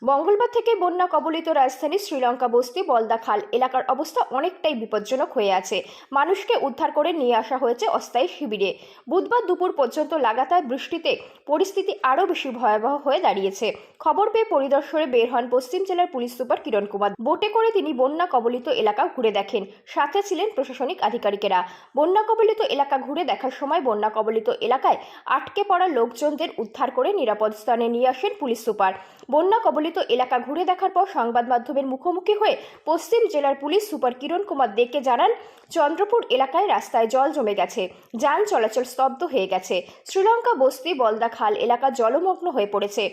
মঙ্গলবার থেকে বন্যা কবলিত রাজধানী শ্রীলঙ্কা বস্তি বলদা খাল এলাকার অবস্থা অনেকটাই বিপজ্জনক হয়ে আছে। মানুষকে উদ্ধার করে নিয়ে আসা হয়েছে অস্থায়ী শিবিরে। বুধবার দুপুর পর্যন্ত লাগাতার বৃষ্টিতে পরিস্থিতি আরও বেশি ভয়াবহ হয়ে দাঁড়িয়েছে। খবর পেয়ে পরিদর্শনে বের হন পশ্চিম জেলার পুলিশ সুপার কিরণ কুমার। বোটে করে তিনি বন্যা কবলিত এলাকা ঘুরে দেখেন। সাথে ছিলেন প্রশাসনিক আধিকারিকেরা। বন্যা কবলিত এলাকা ঘুরে দেখার সময় বন্যা কবলিত এলাকায় আটকে পড়া লোকজনদের উদ্ধার করে নিরাপদ স্থানে নিয়ে আসেন পুলিশ সুপার। বন্যা কবলিত এলাকা ঘুরে দেখার পর সংবাদ মাধ্যমের মুখোমুখি হয়ে পশ্চিম জেলার পুলিশ সুপার কিরণ কুমার দেকে জানান, চন্দ্রপুর এলাকায় রাস্তায় জল জমে গেছে, যান চলাচল স্তব্ধ হয়ে গেছে। শ্রীলঙ্কা বস্তি বলদা খাল এলাকা জলমগ্ন হয়ে পড়েছে।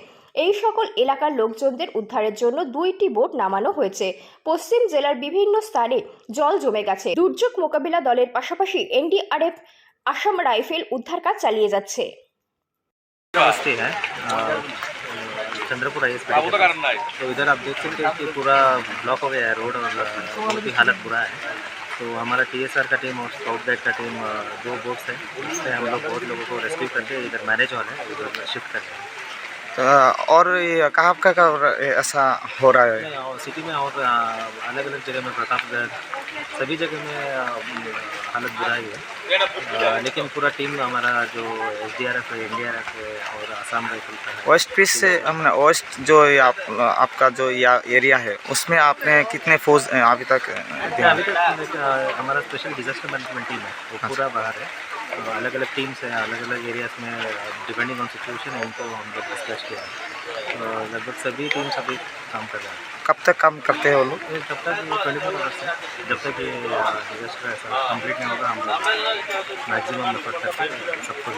এই সকল এলাকার লোকজনদের উদ্ধারের জন্য 2টি বোট নামানো হয়েছে। পশ্চিম জেলার বিভিন্ন স্থানে জল জমে গেছে। দুর্যোগ মোকাবিলা দলের পাশাপাশি এনডিআরএফ, আসাম রাইফেল উদ্ধার কাজ চালিয়ে যাচ্ছে। चंद्रपुर आई तो इधर आप देख सकते हैं कि पूरा ब्लॉक हो गया है रोड और बहुत ही हालत बुरा है। तो हमारा टीएसआर का टीम और स्काउट गाइड का टीम 2 बोट्स है, उससे हम लोग बहुत लोगों को रेस्क्यू करके इधर मैरिज हॉल है उधर शिफ्ट करते हैं। और ये कहाँ का ऐसा हो रहा है? सिटी में और अलग अलग जगह में प्रतापगढ़ सभी जगह में हालत बुरा ही है। लेकिन पूरा टीम हमारा जो एसडीआरएफ है, एनडीआरएफ है और आसाम राइफल का है। वेस्ट पीस से हमने वेस्ट जो आपका जो एरिया है उसमें आपने कितने फौज अभी तक अभी तक हमारा स्पेशल डिजास्टर मैनेजमेंट टीम है वो पूरा बाहर है। अलग अलग टीम्स हैं, अलग अलग एरियाज में डिपेंडिंग ऑन सिचुएशन उनको हम लोग डिस्कस किया है। तो लगभग सभी टीम्स अभी काम कर रहे हैं। कब तक काम करते हैं वो लोग? तब तक 24 आवर्स है, जब तक ये डिजास्टर ऐसा कंप्लीट नहीं होगा हम लोग मैक्सिमम एफर्ट करके सबको